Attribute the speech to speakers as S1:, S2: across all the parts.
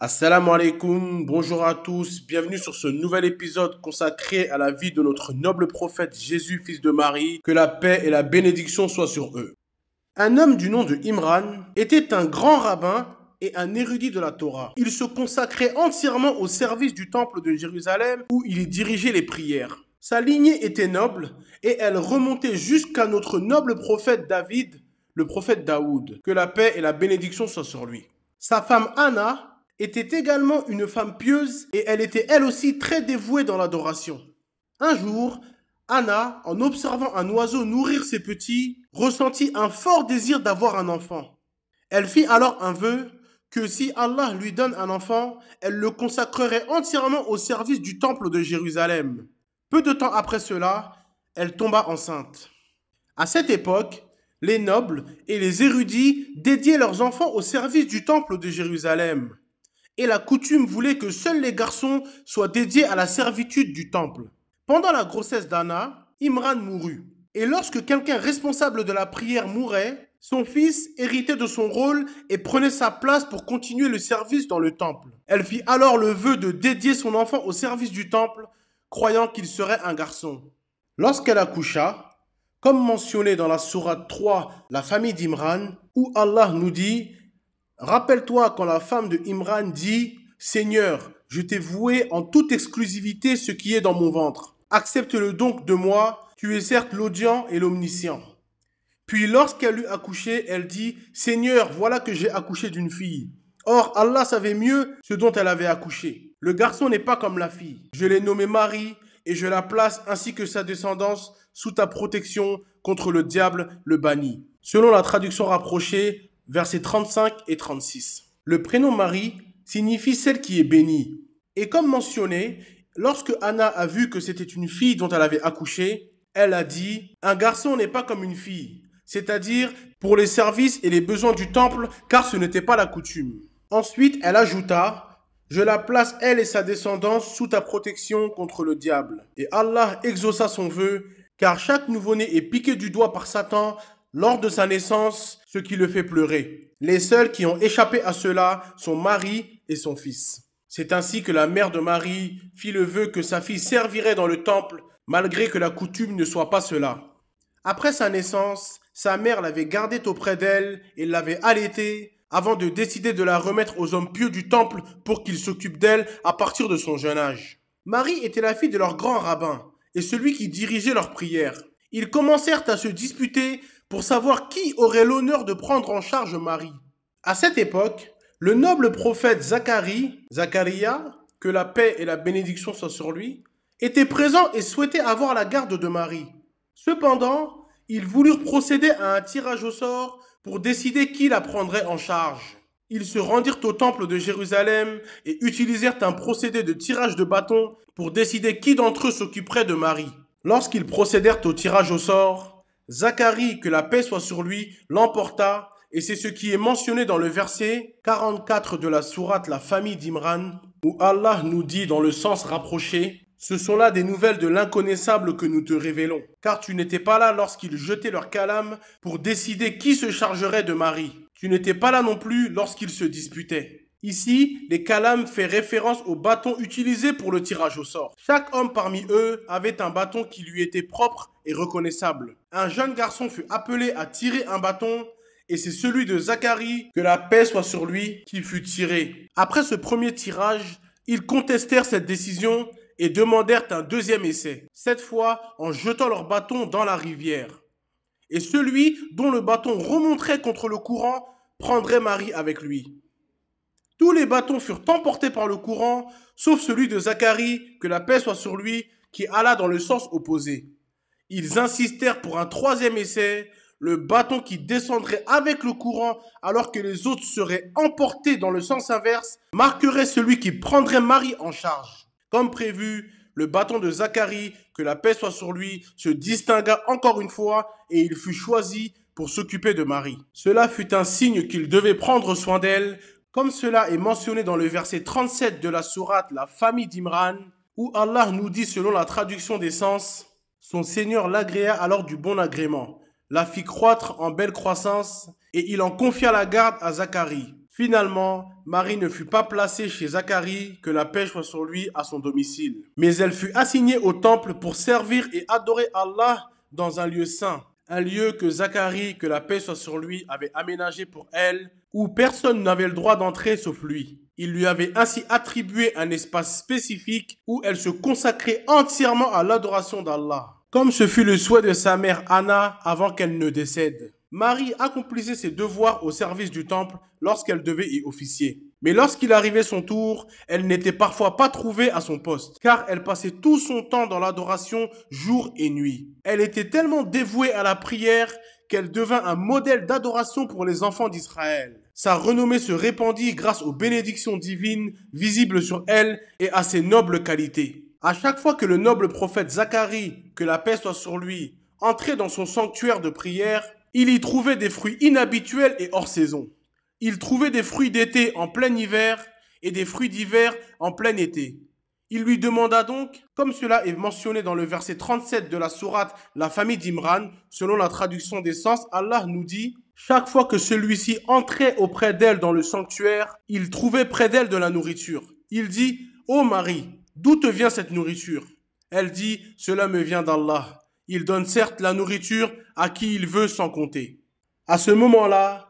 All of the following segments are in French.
S1: Assalamu alaikum, bonjour à tous, bienvenue sur ce nouvel épisode consacré à la vie de notre noble prophète Jésus, fils de Marie, que la paix et la bénédiction soient sur eux. Un homme du nom de Imran était un grand rabbin et un érudit de la Torah. Il se consacrait entièrement au service du temple de Jérusalem où il y dirigeait les prières. Sa lignée était noble et elle remontait jusqu'à notre noble prophète David, le prophète Daoud, que la paix et la bénédiction soient sur lui. Sa femme Anna était également une femme pieuse et elle était elle aussi très dévouée dans l'adoration. Un jour, Anna, en observant un oiseau nourrir ses petits, ressentit un fort désir d'avoir un enfant. Elle fit alors un vœu que si Allah lui donne un enfant, elle le consacrerait entièrement au service du temple de Jérusalem. Peu de temps après cela, elle tomba enceinte. À cette époque, les nobles et les érudits dédiaient leurs enfants au service du temple de Jérusalem. Et la coutume voulait que seuls les garçons soient dédiés à la servitude du temple. Pendant la grossesse d'Anna, Imran mourut. Et lorsque quelqu'un responsable de la prière mourait, son fils héritait de son rôle et prenait sa place pour continuer le service dans le temple. Elle fit alors le vœu de dédier son enfant au service du temple, croyant qu'il serait un garçon. Lorsqu'elle accoucha, comme mentionné dans la sourate 3, la famille d'Imran, où Allah nous dit: rappelle-toi quand la femme de Imran dit: Seigneur, je t'ai voué en toute exclusivité ce qui est dans mon ventre. Accepte-le donc de moi, tu es certes l'audient et l'omniscient. Puis lorsqu'elle eut accouché, elle dit: Seigneur, voilà que j'ai accouché d'une fille. Or, Allah savait mieux ce dont elle avait accouché. Le garçon n'est pas comme la fille. Je l'ai nommé Marie et je la place ainsi que sa descendance sous ta protection contre le diable, le banni. Selon la traduction rapprochée, versets 35 et 36. Le prénom Marie signifie celle qui est bénie. Et comme mentionné, lorsque Anna a vu que c'était une fille dont elle avait accouché, elle a dit: un garçon n'est pas comme une fille, c'est-à-dire pour les services et les besoins du temple, car ce n'était pas la coutume. Ensuite, elle ajouta: je la place, elle et sa descendance, sous ta protection contre le diable. Et Allah exauça son vœu, car chaque nouveau-né est piqué du doigt par Satan lors de sa naissance, ce qui le fait pleurer. Les seuls qui ont échappé à cela sont Marie et son fils. C'est ainsi que la mère de Marie fit le vœu que sa fille servirait dans le temple, malgré que la coutume ne soit pas cela. Après sa naissance, sa mère l'avait gardée auprès d'elle et l'avait allaitée avant de décider de la remettre aux hommes pieux du temple pour qu'ils s'occupent d'elle à partir de son jeune âge. Marie était la fille de leur grand rabbin et celui qui dirigeait leurs prières. Ils commencèrent à se disputer pour savoir qui aurait l'honneur de prendre en charge Marie. À cette époque, le noble prophète Zacharia, que la paix et la bénédiction soient sur lui, était présent et souhaitait avoir la garde de Marie. Cependant, ils voulurent procéder à un tirage au sort pour décider qui la prendrait en charge. Ils se rendirent au temple de Jérusalem et utilisèrent un procédé de tirage de bâton pour décider qui d'entre eux s'occuperait de Marie. Lorsqu'ils procédèrent au tirage au sort, Zacharie, que la paix soit sur lui, l'emporta, et c'est ce qui est mentionné dans le verset 44 de la sourate La famille d'Imran, où Allah nous dit dans le sens rapproché: ce sont là des nouvelles de l'inconnaissable que nous te révélons, car tu n'étais pas là lorsqu'ils jetaient leur calame pour décider qui se chargerait de Marie. Tu n'étais pas là non plus lorsqu'ils se disputaient. Ici, les kalames fait référence au bâton utilisé pour le tirage au sort. Chaque homme parmi eux avait un bâton qui lui était propre et reconnaissable. Un jeune garçon fut appelé à tirer un bâton et c'est celui de Zacharie, que la paix soit sur lui, qui fut tiré. Après ce premier tirage, ils contestèrent cette décision et demandèrent un deuxième essai, cette fois en jetant leur bâton dans la rivière. Et celui dont le bâton remonterait contre le courant prendrait Marie avec lui. Tous les bâtons furent emportés par le courant, sauf celui de Zacharie, que la paix soit sur lui, qui alla dans le sens opposé. Ils insistèrent pour un troisième essai, le bâton qui descendrait avec le courant alors que les autres seraient emportés dans le sens inverse marquerait celui qui prendrait Marie en charge. Comme prévu, le bâton de Zacharie, que la paix soit sur lui, se distingua encore une fois et il fut choisi pour s'occuper de Marie. Cela fut un signe qu'il devait prendre soin d'elle, comme cela est mentionné dans le verset 37 de la sourate La famille d'Imran, où Allah nous dit selon la traduction des sens: son Seigneur l'agréa alors du bon agrément, la fit croître en belle croissance, et il en confia la garde à Zacharie. Finalement, Marie ne fut pas placée chez Zacharie, que la paix soit sur lui, à son domicile. Mais elle fut assignée au temple pour servir et adorer Allah dans un lieu saint. Un lieu que Zacharie, que la paix soit sur lui, avait aménagé pour elle, où personne n'avait le droit d'entrer sauf lui. Il lui avait ainsi attribué un espace spécifique où elle se consacrait entièrement à l'adoration d'Allah, comme ce fut le souhait de sa mère Anna avant qu'elle ne décède. Marie accomplissait ses devoirs au service du temple lorsqu'elle devait y officier. Mais lorsqu'il arrivait son tour, elle n'était parfois pas trouvée à son poste, car elle passait tout son temps dans l'adoration jour et nuit. Elle était tellement dévouée à la prière qu'elle devint un modèle d'adoration pour les enfants d'Israël. Sa renommée se répandit grâce aux bénédictions divines visibles sur elle et à ses nobles qualités. À chaque fois que le noble prophète Zacharie, que la paix soit sur lui, entrait dans son sanctuaire de prière, il y trouvait des fruits inhabituels et hors saison. Il trouvait des fruits d'été en plein hiver et des fruits d'hiver en plein été. Il lui demanda donc, comme cela est mentionné dans le verset 37 de la sourate La famille d'Imran, selon la traduction des sens, Allah nous dit « Chaque fois que celui-ci entrait auprès d'elle dans le sanctuaire, il trouvait près d'elle de la nourriture. Il dit « Ô Marie, d'où te vient cette nourriture ?» Elle dit « Cela me vient d'Allah. Il donne certes la nourriture à qui il veut sans compter. » À ce moment-là,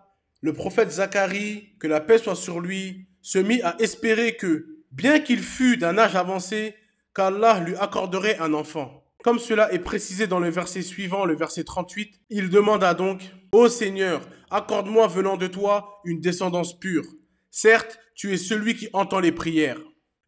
S1: le prophète Zacharie, que la paix soit sur lui, se mit à espérer que, bien qu'il fût d'un âge avancé, qu'Allah lui accorderait un enfant. Comme cela est précisé dans le verset suivant, le verset 38, il demanda donc « Ô Seigneur, accorde-moi venant de toi une descendance pure. Certes, tu es celui qui entend les prières. »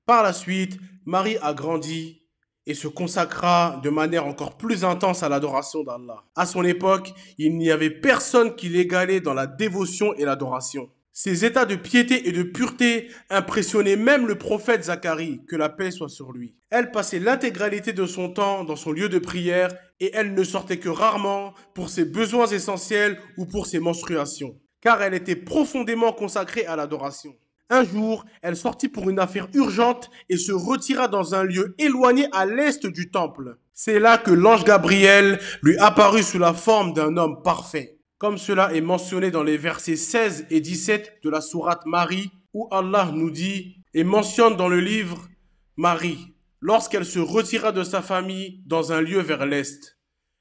S1: Par la suite, Marie a grandi et se consacra de manière encore plus intense à l'adoration d'Allah. À son époque, il n'y avait personne qui l'égalait dans la dévotion et l'adoration. Ses états de piété et de pureté impressionnaient même le prophète Zacharie, que la paix soit sur lui. Elle passait l'intégralité de son temps dans son lieu de prière et elle ne sortait que rarement pour ses besoins essentiels ou pour ses menstruations, car elle était profondément consacrée à l'adoration. Un jour, elle sortit pour une affaire urgente et se retira dans un lieu éloigné à l'est du temple. C'est là que l'ange Gabriel lui apparut sous la forme d'un homme parfait, comme cela est mentionné dans les versets 16 et 17 de la sourate Marie, où Allah nous dit et mentionne dans le livre Marie, lorsqu'elle se retira de sa famille dans un lieu vers l'est.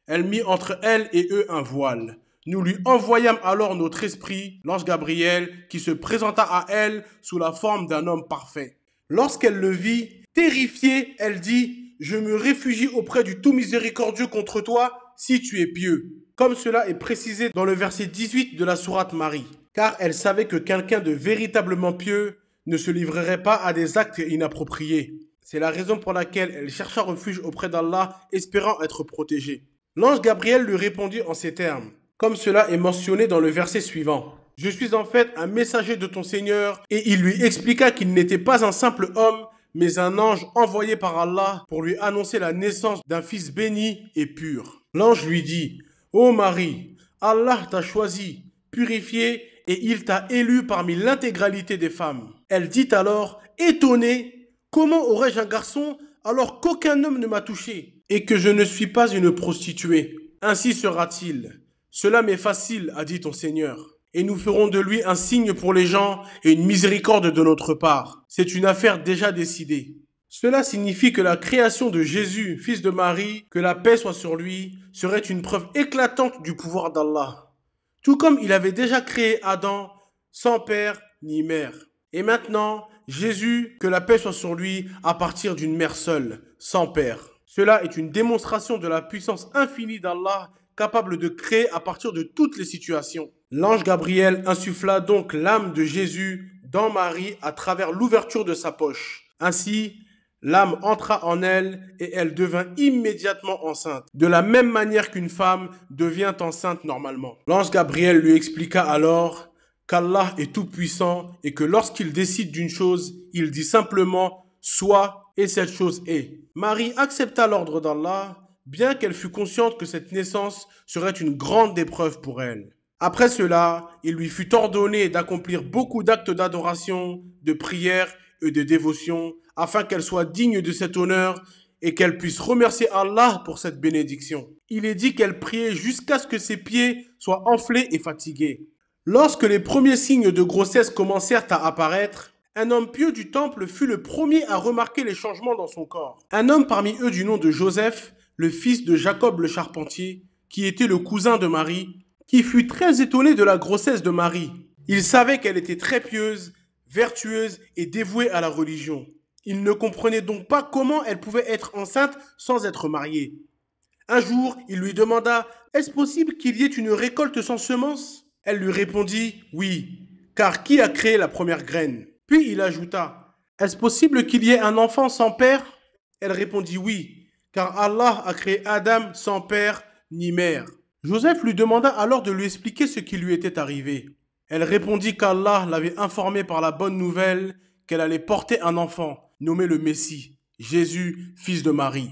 S1: Elle mit entre elle et eux un voile. Nous lui envoyâmes alors notre esprit, l'ange Gabriel, qui se présenta à elle sous la forme d'un homme parfait. Lorsqu'elle le vit, terrifiée, elle dit « Je me réfugie auprès du tout miséricordieux contre toi, si tu es pieux. » Comme cela est précisé dans le verset 18 de la sourate Marie. Car elle savait que quelqu'un de véritablement pieux ne se livrerait pas à des actes inappropriés. C'est la raison pour laquelle elle chercha refuge auprès d'Allah, espérant être protégée. L'ange Gabriel lui répondit en ces termes, comme cela est mentionné dans le verset suivant. « Je suis en fait un messager de ton Seigneur. » Et il lui expliqua qu'il n'était pas un simple homme, mais un ange envoyé par Allah pour lui annoncer la naissance d'un fils béni et pur. L'ange lui dit « Ô Marie, Allah t'a choisi, purifié, et il t'a élu parmi l'intégralité des femmes. » Elle dit alors, étonnée, « Comment aurais-je un garçon alors qu'aucun homme ne m'a touché et que je ne suis pas une prostituée? Ainsi sera-t-il. Cela m'est facile, a dit ton Seigneur. Et nous ferons de lui un signe pour les gens et une miséricorde de notre part. C'est une affaire déjà décidée. » Cela signifie que la création de Jésus, fils de Marie, que la paix soit sur lui, serait une preuve éclatante du pouvoir d'Allah. Tout comme il avait déjà créé Adam sans père ni mère. Et maintenant, Jésus, que la paix soit sur lui, à partir d'une mère seule, sans père. Cela est une démonstration de la puissance infinie d'Allah, capable de créer à partir de toutes les situations. L'ange Gabriel insuffla donc l'âme de Jésus dans Marie à travers l'ouverture de sa poche. Ainsi, l'âme entra en elle et elle devint immédiatement enceinte, de la même manière qu'une femme devient enceinte normalement. L'ange Gabriel lui expliqua alors qu'Allah est tout-puissant et que lorsqu'il décide d'une chose, il dit simplement « soit » et cette chose est. Marie accepta l'ordre d'Allah, bien qu'elle fût consciente que cette naissance serait une grande épreuve pour elle. Après cela, il lui fut ordonné d'accomplir beaucoup d'actes d'adoration, de prière et de dévotion, afin qu'elle soit digne de cet honneur et qu'elle puisse remercier Allah pour cette bénédiction. Il est dit qu'elle priait jusqu'à ce que ses pieds soient enflés et fatigués. Lorsque les premiers signes de grossesse commencèrent à apparaître, un homme pieux du temple fut le premier à remarquer les changements dans son corps. Un homme parmi eux du nom de Joseph, le fils de Jacob le charpentier, qui était le cousin de Marie, qui fut très étonné de la grossesse de Marie. Il savait qu'elle était très pieuse, vertueuse et dévouée à la religion. Il ne comprenait donc pas comment elle pouvait être enceinte sans être mariée. Un jour, il lui demanda: Est-ce possible qu'il y ait une récolte sans semence? Elle lui répondit: Oui, car qui a créé la première graine? Puis il ajouta: Est-ce possible qu'il y ait un enfant sans père? Elle répondit: Oui, car Allah a créé Adam sans père ni mère. Joseph lui demanda alors de lui expliquer ce qui lui était arrivé. Elle répondit qu'Allah l'avait informée par la bonne nouvelle qu'elle allait porter un enfant, nommé le Messie, Jésus, fils de Marie.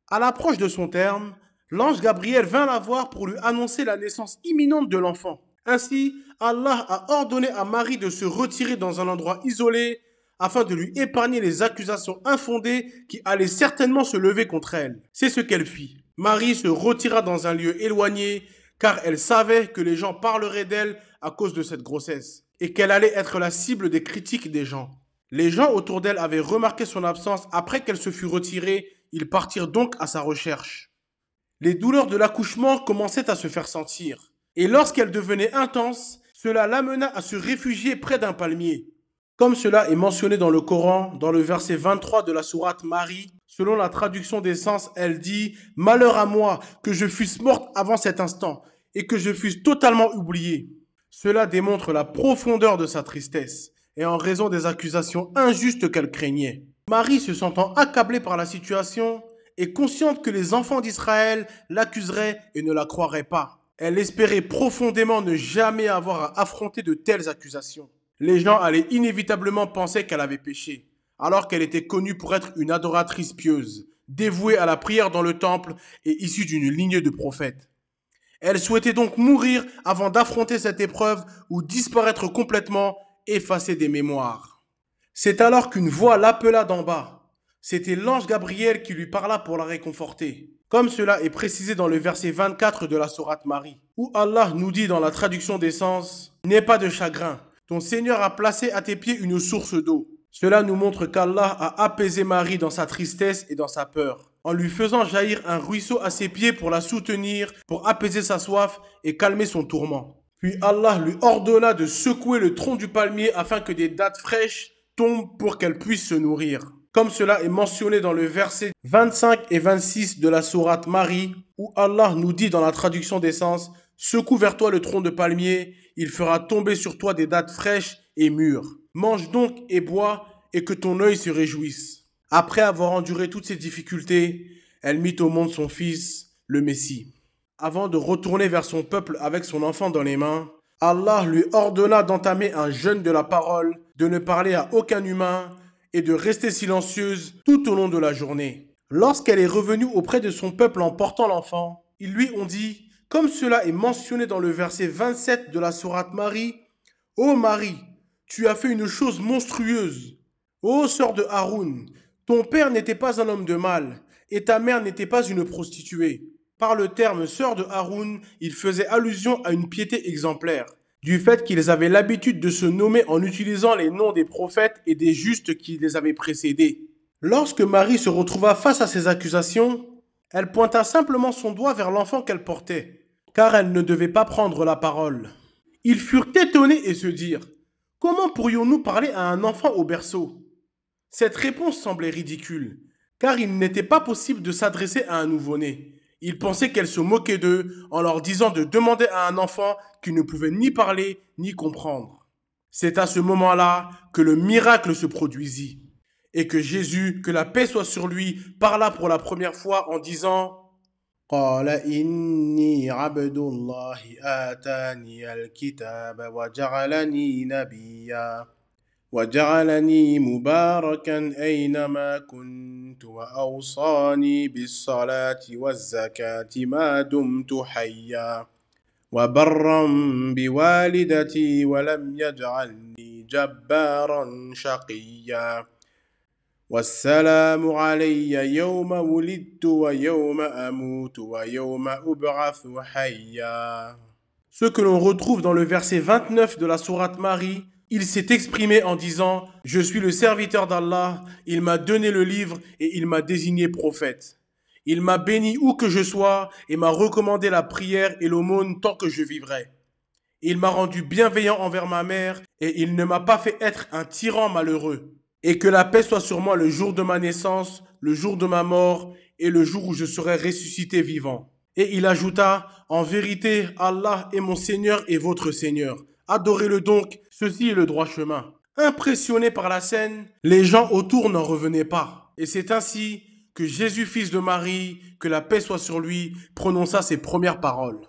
S1: À l'approche de son terme, l'ange Gabriel vint la voir pour lui annoncer la naissance imminente de l'enfant. Ainsi, Allah a ordonné à Marie de se retirer dans un endroit isolé afin de lui épargner les accusations infondées qui allaient certainement se lever contre elle. C'est ce qu'elle fit. Marie se retira dans un lieu éloigné car elle savait que les gens parleraient d'elle à cause de cette grossesse et qu'elle allait être la cible des critiques des gens. Les gens autour d'elle avaient remarqué son absence après qu'elle se fut retirée. Ils partirent donc à sa recherche. Les douleurs de l'accouchement commençaient à se faire sentir. Et lorsqu'elles devenaient intenses, cela l'amena à se réfugier près d'un palmier. Comme cela est mentionné dans le Coran, dans le verset 23 de la sourate Marie, selon la traduction des sens, elle dit: Malheur à moi que je fusse morte avant cet instant et que je fusse totalement oubliée. Cela démontre la profondeur de sa tristesse et en raison des accusations injustes qu'elle craignait. Marie, se sentant accablée par la situation, est consciente que les enfants d'Israël l'accuseraient et ne la croiraient pas. Elle espérait profondément ne jamais avoir à affronter de telles accusations. Les gens allaient inévitablement penser qu'elle avait péché, alors qu'elle était connue pour être une adoratrice pieuse, dévouée à la prière dans le temple et issue d'une lignée de prophètes. Elle souhaitait donc mourir avant d'affronter cette épreuve ou disparaître complètement, effacée des mémoires. C'est alors qu'une voix l'appela d'en bas. C'était l'ange Gabriel qui lui parla pour la réconforter. Comme cela est précisé dans le verset 24 de la sourate Marie, où Allah nous dit dans la traduction des sens: N'aie pas de chagrin, ton Seigneur a placé à tes pieds une source d'eau. Cela nous montre qu'Allah a apaisé Marie dans sa tristesse et dans sa peur, en lui faisant jaillir un ruisseau à ses pieds pour la soutenir, pour apaiser sa soif et calmer son tourment. Puis Allah lui ordonna de secouer le tronc du palmier afin que des dattes fraîches tombent pour qu'elle puisse se nourrir. Comme cela est mentionné dans le verset 25 et 26 de la sourate Marie, où Allah nous dit dans la traduction des sens: Secoue vers toi le tronc de palmier, il fera tomber sur toi des dattes fraîches et mûres. Mange donc et bois, et que ton œil se réjouisse. Après avoir enduré toutes ces difficultés, elle mit au monde son fils, le Messie. Avant de retourner vers son peuple avec son enfant dans les mains, Allah lui ordonna d'entamer un jeûne de la parole, de ne parler à aucun humain et de rester silencieuse tout au long de la journée. Lorsqu'elle est revenue auprès de son peuple en portant l'enfant, ils lui ont dit, comme cela est mentionné dans le verset 27 de la sourate Marie: Ô Marie, tu as fait une chose monstrueuse. Ô sœur de Haroun, ton père n'était pas un homme de mal, et ta mère n'était pas une prostituée. Par le terme sœur de Haroun, il faisait allusion à une piété exemplaire, du fait qu'ils avaient l'habitude de se nommer en utilisant les noms des prophètes et des justes qui les avaient précédés. Lorsque Marie se retrouva face à ces accusations, elle pointa simplement son doigt vers l'enfant qu'elle portait, car elle ne devait pas prendre la parole. Ils furent étonnés et se dirent: Comment pourrions-nous parler à un enfant au berceau? Cette réponse semblait ridicule, car il n'était pas possible de s'adresser à un nouveau-né. Ils pensaient qu'elle se moquait d'eux en leur disant de demander à un enfant qui ne pouvait ni parler ni comprendre. C'est à ce moment-là que le miracle se produisit et que Jésus, que la paix soit sur lui, parla pour la première fois en disant: قال إني عبد الله آتاني الكتاب وجعلني نبيا وجعلني مباركا أينما كنت وأوصاني بالصلاة والزكاة ما دمت حيا وبرا بوالدتي ولم يجعلني جبارا شقيا والسلام علي يوم ولدت ويوم أموت ويوم أبعث حيا. Ce que l'on retrouve dans le verset 29 de la sourate Marie, il s'est exprimé en disant « Je suis le serviteur d'Allah, il m'a donné le livre et il m'a désigné prophète. Il m'a béni où que je sois et m'a recommandé la prière et l'aumône tant que je vivrai. Il m'a rendu bienveillant envers ma mère et il ne m'a pas fait être un tyran malheureux. Et que la paix soit sur moi le jour de ma naissance, le jour de ma mort et le jour où je serai ressuscité vivant. » Et il ajouta, « En vérité, Allah est mon Seigneur et votre Seigneur. Adorez-le donc, ceci est le droit chemin. » Impressionnés par la scène, les gens autour n'en revenaient pas. Et c'est ainsi que Jésus, fils de Marie, que la paix soit sur lui, prononça ses premières paroles.